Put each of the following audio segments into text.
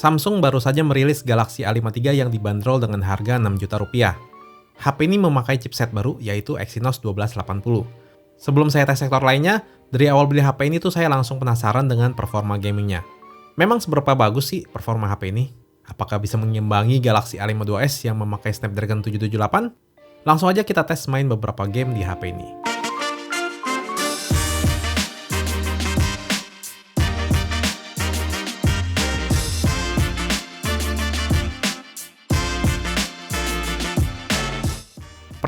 Samsung baru saja merilis Galaxy A53 yang dibanderol dengan harga 6 juta rupiah. HP ini memakai chipset baru yaitu Exynos 1280. Sebelum saya tes sektor lainnya, dari awal beli HP ini tuh saya langsung penasaran dengan performa gamingnya. Memang seberapa bagus sih performa HP ini? Apakah bisa mengimbangi Galaxy A52s yang memakai Snapdragon 778? Langsung aja kita tes main beberapa game di HP ini.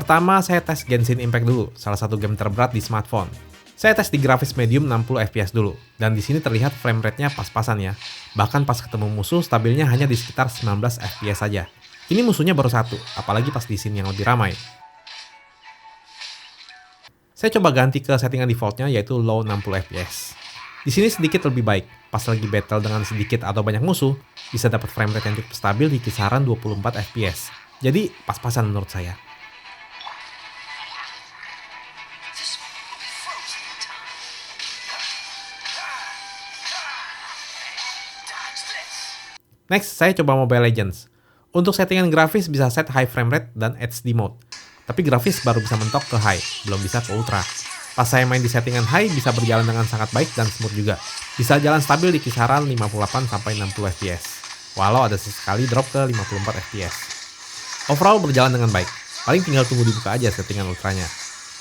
Pertama, saya tes Genshin Impact dulu, salah satu game terberat di smartphone. Saya tes di grafis medium 60 fps dulu, dan di sini terlihat frame rate-nya pas-pasan ya. Bahkan pas ketemu musuh, stabilnya hanya di sekitar 19 fps saja. Ini musuhnya baru satu, apalagi pas di scene yang lebih ramai. Saya coba ganti ke settingan defaultnya yaitu low 60 fps. Di sini sedikit lebih baik, pas lagi battle dengan sedikit atau banyak musuh, bisa dapat frame rate yang cukup stabil di kisaran 24 fps. Jadi pas-pasan menurut saya. Next, saya coba Mobile Legends. Untuk settingan grafis bisa set high frame rate dan HD mode. Tapi grafis baru bisa mentok ke high, belum bisa ke ultra. Pas saya main di settingan high bisa berjalan dengan sangat baik dan smooth juga. Bisa jalan stabil di kisaran 58-60 fps. Walau ada sesekali drop ke 54 fps. Overall berjalan dengan baik. Paling tinggal tunggu dibuka aja settingan ultranya.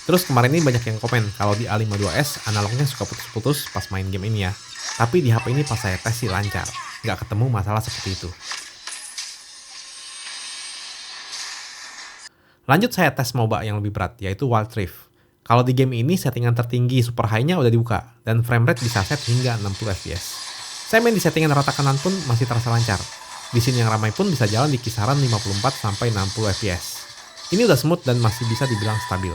Terus kemarin ini banyak yang komen kalau di A52s analognya suka putus-putus pas main game ini ya. Tapi di HP ini pas saya tes sih lancar. Nggak ketemu masalah seperti itu. Lanjut saya tes MOBA yang lebih berat, yaitu Wild Rift. Kalau di game ini settingan tertinggi super high-nya udah dibuka, dan frame rate bisa set hingga 60 fps. Saya main di settingan rata kanan pun masih terasa lancar. Di scene yang ramai pun bisa jalan di kisaran 54-60 fps. Ini udah smooth dan masih bisa dibilang stabil.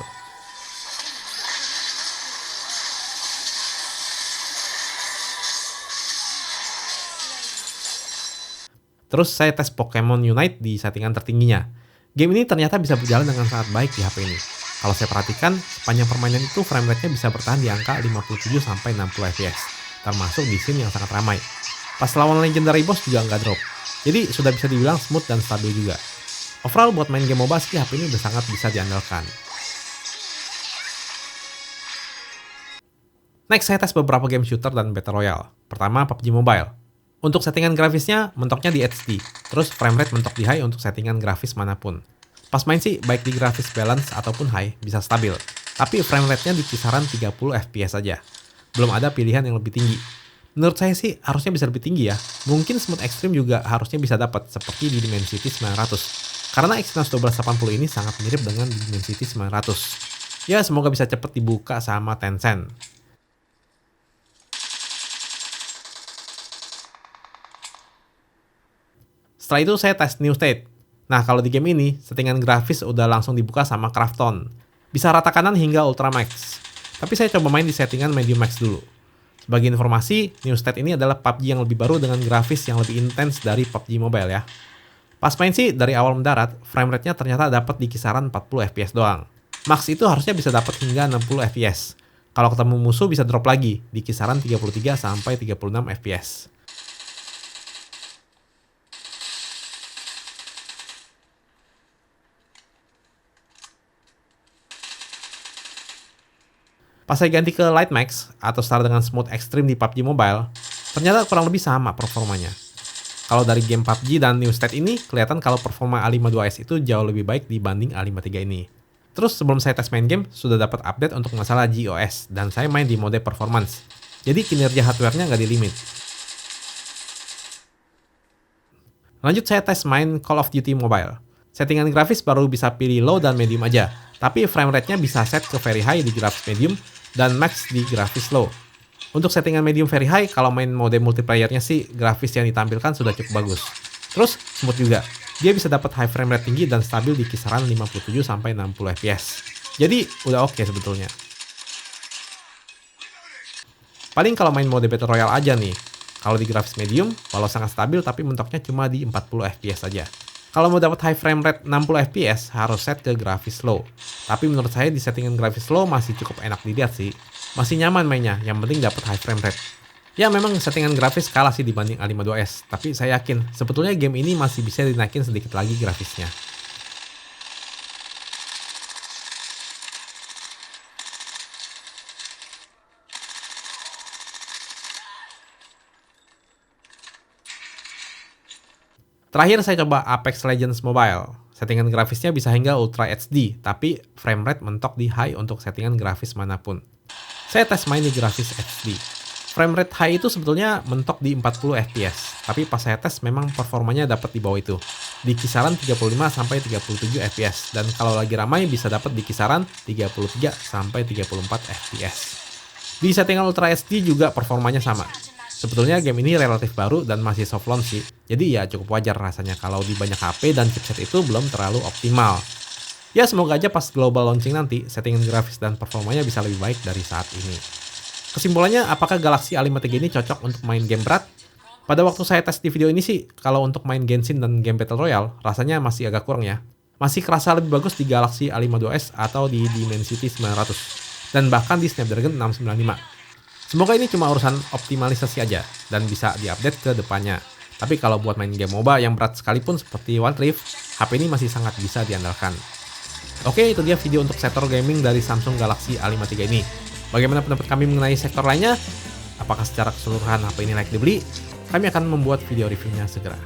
Terus saya tes Pokemon Unite di settingan tertingginya. Game ini ternyata bisa berjalan dengan sangat baik di HP ini. Kalau saya perhatikan, sepanjang permainan itu frame rate-nya bisa bertahan di angka 57-60 fps, termasuk di scene yang sangat ramai. Pas lawan Legendary Boss juga nggak drop. Jadi sudah bisa dibilang smooth dan stabil juga. Overall buat main game MOBA sih HP ini udah sangat bisa diandalkan. Next saya tes beberapa game shooter dan Battle Royale. Pertama PUBG Mobile. Untuk settingan grafisnya, mentoknya di HD, terus frame rate mentok di high untuk settingan grafis manapun. Pas main sih, baik di grafis balance ataupun high, bisa stabil. Tapi frame rate-nya di kisaran 30 fps saja. Belum ada pilihan yang lebih tinggi. Menurut saya sih, harusnya bisa lebih tinggi ya. Mungkin smooth extreme juga harusnya bisa dapat, seperti di Dimensity 900. Karena Exynos 1280 ini sangat mirip dengan Dimensity 900. Ya, semoga bisa cepat dibuka sama Tencent. Setelah itu saya tes New State. Nah kalau di game ini, settingan grafis udah langsung dibuka sama Krafton. Bisa rata kanan hingga Ultra Max. Tapi saya coba main di settingan Medium Max dulu. Sebagai informasi, New State ini adalah PUBG yang lebih baru dengan grafis yang lebih intens dari PUBG Mobile ya. Pas main sih, dari awal mendarat, frame rate-nya ternyata dapat di kisaran 40 fps doang. Max itu harusnya bisa dapat hingga 60 fps. Kalau ketemu musuh bisa drop lagi, di kisaran 33-36 fps. Pas saya ganti ke Light Max atau setara dengan Smooth Extreme di PUBG Mobile, ternyata kurang lebih sama performanya. Kalau dari game PUBG dan New State ini, kelihatan kalau performa A52s itu jauh lebih baik dibanding A53 ini. Terus sebelum saya tes main game, sudah dapat update untuk masalah GOS, dan saya main di mode performance. Jadi kinerja hardware-nya nggak di limit. Lanjut saya tes main Call of Duty Mobile. Settingan grafis baru bisa pilih low dan medium aja, tapi frame rate-nya bisa set ke very high di grafis medium, dan max di grafis low. Untuk settingan medium very high, kalau main mode multiplayer-nya sih, grafis yang ditampilkan sudah cukup bagus. Terus, smooth juga. Dia bisa dapat high frame rate tinggi dan stabil di kisaran 57-60 fps. Jadi, udah oke sebetulnya. Paling kalau main mode Battle Royale aja nih. Kalau di grafis medium, walau sangat stabil tapi mentoknya cuma di 40 fps saja. Kalau mau dapat high frame rate 60 fps, harus set ke grafis low. Tapi menurut saya di settingan grafis low masih cukup enak dilihat sih. Masih nyaman mainnya, yang penting dapat high frame rate. Ya memang settingan grafis kalah sih dibanding A52s, tapi saya yakin sebetulnya game ini masih bisa dinaikin sedikit lagi grafisnya. Terakhir saya coba Apex Legends Mobile. Settingan grafisnya bisa hingga Ultra HD, tapi framerate mentok di high untuk settingan grafis manapun. Saya tes main di grafis HD. Framerate high itu sebetulnya mentok di 40 fps, tapi pas saya tes memang performanya dapat di bawah itu. Di kisaran 35 sampai 37 fps, dan kalau lagi ramai bisa dapat di kisaran 33 sampai 34 fps. Di settingan Ultra HD juga performanya sama. Sebetulnya game ini relatif baru dan masih soft launch sih, jadi ya cukup wajar rasanya kalau di banyak HP dan chipset itu belum terlalu optimal. Ya semoga aja pas global launching nanti, settingan grafis dan performanya bisa lebih baik dari saat ini. Kesimpulannya, apakah Galaxy A53 ini cocok untuk main game berat? Pada waktu saya tes di video ini sih, kalau untuk main Genshin dan game Battle Royale, rasanya masih agak kurang ya. Masih kerasa lebih bagus di Galaxy A52s atau di Dimensity 900, dan bahkan di Snapdragon 695. Semoga ini cuma urusan optimalisasi aja, dan bisa diupdate ke depannya. Tapi kalau buat main game MOBA yang berat sekalipun seperti Wild Rift, HP ini masih sangat bisa diandalkan. Oke, itu dia video untuk sektor gaming dari Samsung Galaxy A53 ini. Bagaimana pendapat kami mengenai sektor lainnya? Apakah secara keseluruhan HP ini layak dibeli? Kami akan membuat video reviewnya segera.